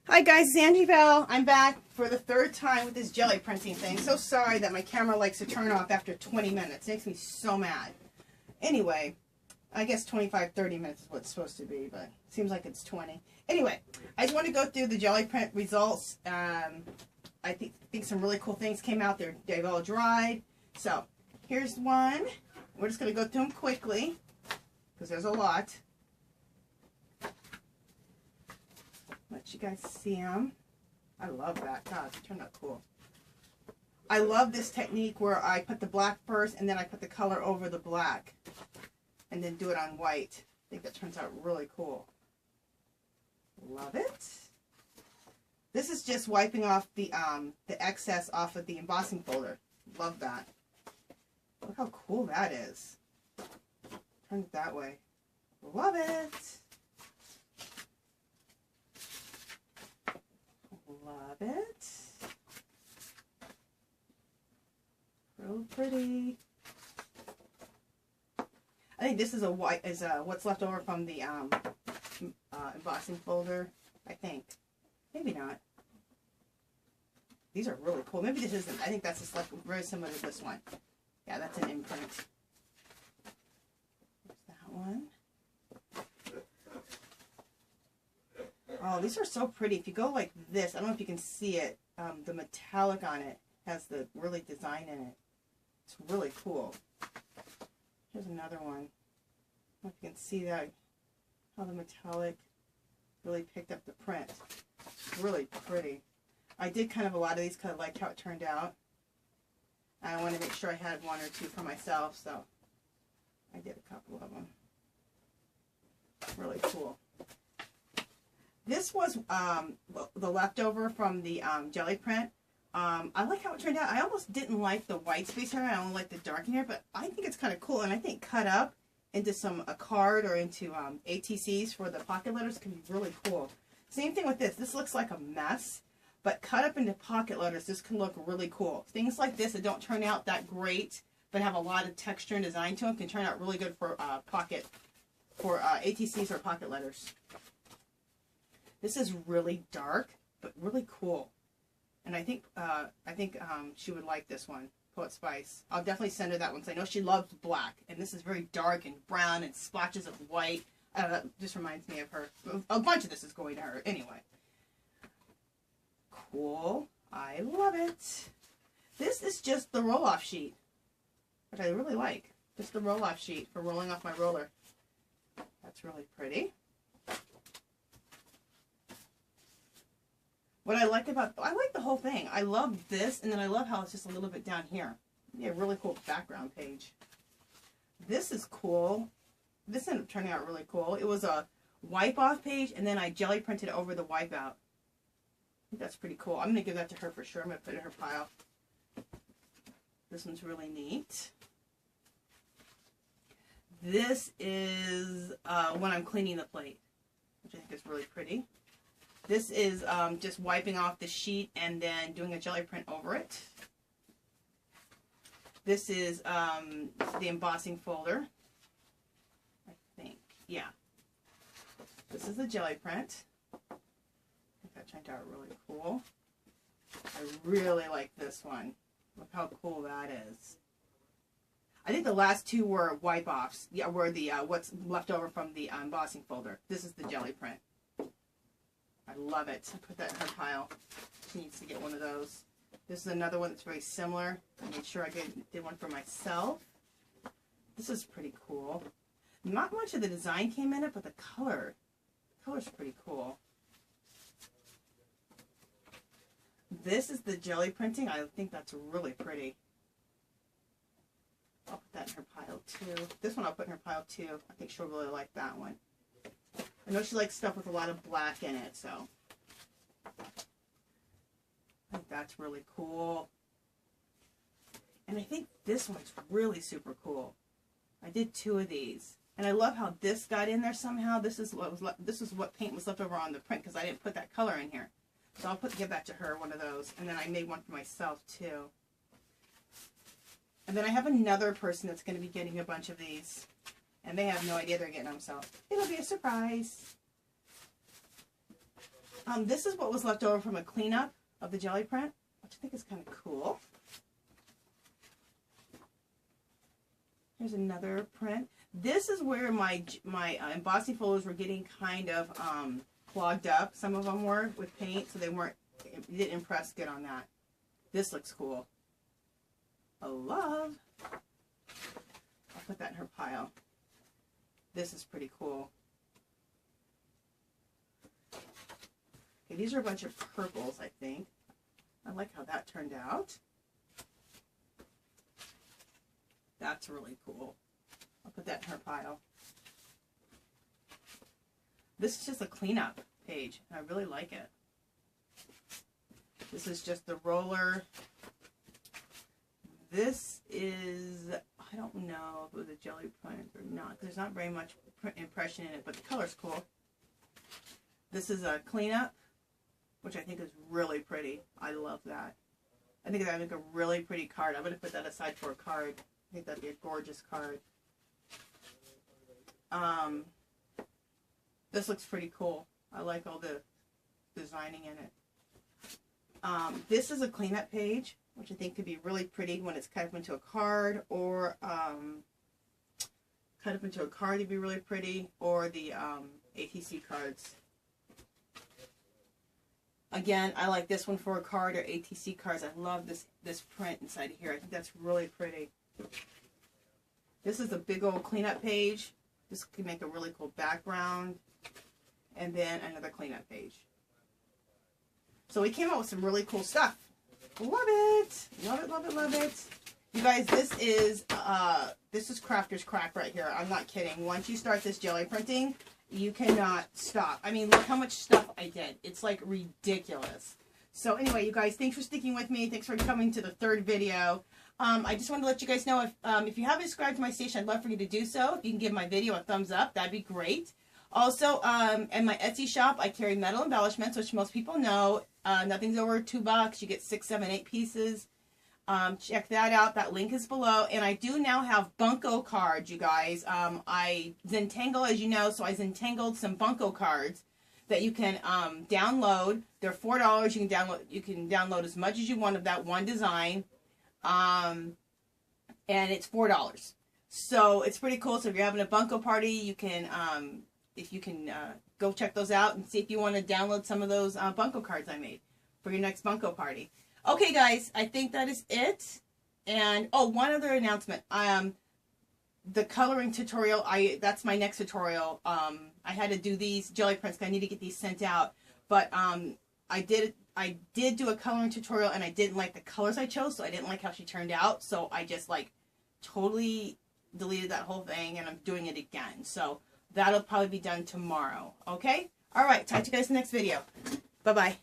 Hi guys, it's Angie Bell. I'm back for the third time with this jelly printing thing. So sorry that my camera likes to turn off after 20 minutes. It makes me so mad. Anyway, I guess 25-30 minutes is what it's supposed to be, but it seems like it's 20. Anyway, I just want to go through the jelly print results. I think some really cool things came out. They've all dried. So here's one. We're just going to go through them quickly because there's a lot. Let you guys see them. I love that. God, it turned out cool. I love this technique where I put the black first and then I put the color over the black and then do it on white. I think that turns out really cool. Love it. This is just wiping off the excess off of the embossing folder. Love that. Look how cool that is. Turn it that way. Love it. Love it. Real pretty. I think this is what's left over from the embossing folder. I think. Maybe not. These are really cool. Maybe this isn't. I think that's just like very similar to this one. Yeah, that's an imprint. There's that one. Oh, these are so pretty. If you go like this, I don't know if you can see it. The metallic on it has the really design in it. It's really cool. Here's another one. I don't know if you can see that, how the metallic really picked up the print. It's really pretty. I did kind of a lot of these because I liked how it turned out. I wanted to make sure I had one or two for myself, so I did a couple of them. Really cool. This was the leftover from the jelly print. I like how it turned out. I almost didn't like the white space here. I only like the dark in here, but I think it's kind of cool. And I think cut up into a card or into ATCs for the pocket letters can be really cool. Same thing with this. This looks like a mess, but cut up into pocket letters, this can look really cool. Things like this that don't turn out that great, but have a lot of texture and design to them, can turn out really good for ATCs or pocket letters. This is really dark, but really cool. And I think she would like this one, Poet Spice. I'll definitely send her that one because I know she loves black. And this is very dark and brown and splotches of white. Just reminds me of her. A bunch of this is going to her anyway. Cool. I love it. This is just the roll-off sheet, which I really like. Just the roll-off sheet for rolling off my roller. That's really pretty. What I like the whole thing. I love this, and then I love how it's just a little bit down here. Yeah, really cool background page. This is cool. This ended up turning out really cool. It was a wipe-off page, and then I jelly printed over the wipe-out. I think that's pretty cool. I'm going to give that to her for sure. I'm going to put it in her pile. This one's really neat. This is when I'm cleaning the plate, which I think is really pretty. This is just wiping off the sheet and then doing a jelly print over it. This is the embossing folder, I think. Yeah. This is the jelly print. I think that turned out really cool. I really like this one. Look how cool that is. I think the last two were wipe-offs. Yeah, were the what's left over from the embossing folder. This is the jelly print. I love it. I put that in her pile. She needs to get one of those. This is another one that's very similar. I made sure I did one for myself. This is pretty cool. Not much of the design came in it, but the color. The color's pretty cool. This is the jelly printing. I think that's really pretty. I'll put that in her pile too. This one I'll put in her pile too. I think she'll really like that one. I know she likes stuff with a lot of black in it, so I think that's really cool. And I think this one's really super cool. I did two of these, and I love how this got in there somehow. This is what paint was left over on the print because I didn't put that color in here. So I'll give that to her, one of those, and then I made one for myself too. And then I have another person that's going to be getting a bunch of these. And they have no idea they're getting them, so it'll be a surprise. This is what was left over from a cleanup of the jelly print, which I think is kind of cool. Here's another print. This is where my embossing folders were getting kind of clogged up. Some of them were with paint, so they didn't impress good on that. This looks cool. I love. I'll put that in her pile. This is pretty cool. Okay, these are a bunch of purples, I think. I like how that turned out. That's really cool. I'll put that in her pile. This is just a cleanup page, and I really like it. This is just the roller. This is, I don't know if it was a jelly print or not. There's not very much impression in it, but the color's cool. This is a cleanup, which I think is really pretty. I love that. I think that would make a really pretty card. I'm going to put that aside for a card. I think that'd be a gorgeous card. This looks pretty cool. I like all the designing in it. This is a cleanup page, which I think could be really pretty when it's cut up into a card, or cut up into a card to be really pretty, or the ATC cards. Again, I like this one for a card or ATC cards. I love this print inside of here. I think that's really pretty. This is a big old cleanup page. This can make a really cool background. And then another cleanup page. So we came out with some really cool stuff. Love it. Love it, love it, love it. You guys, this is Crafter's Crack right here. I'm not kidding. Once you start this jelly printing, you cannot stop. I mean, look how much stuff I did. It's like ridiculous. So anyway, you guys, thanks for sticking with me. Thanks for coming to the third video. I just wanted to let you guys know if you haven't subscribed to my station, I'd love for you to do so. If you can give my video a thumbs up, that'd be great. Also, in my Etsy shop, I carry metal embellishments, which most people know. Nothing's over $2. You get 6, 7, 8 pieces. Check that out. That link is below. And I do now have Bunko cards, you guys. I Zentangle, as you know, so I Zentangled some Bunko cards that you can download. They're $4. You can download as much as you want of that one design. And it's $4. So it's pretty cool. So if you're having a Bunko party, you can go check those out and see if you want to download some of those Bunko cards I made for your next Bunko party. Okay, guys, I think that is it. And oh, one other announcement. The coloring tutorial, that's my next tutorial. I had to do these jelly prints because I need to get these sent out. But I did do a coloring tutorial, and I didn't like the colors I chose, so I didn't like how she turned out. So I just like totally deleted that whole thing, and I'm doing it again. So that'll probably be done tomorrow. Okay? All right. Talk to you guys in the next video. Bye-bye.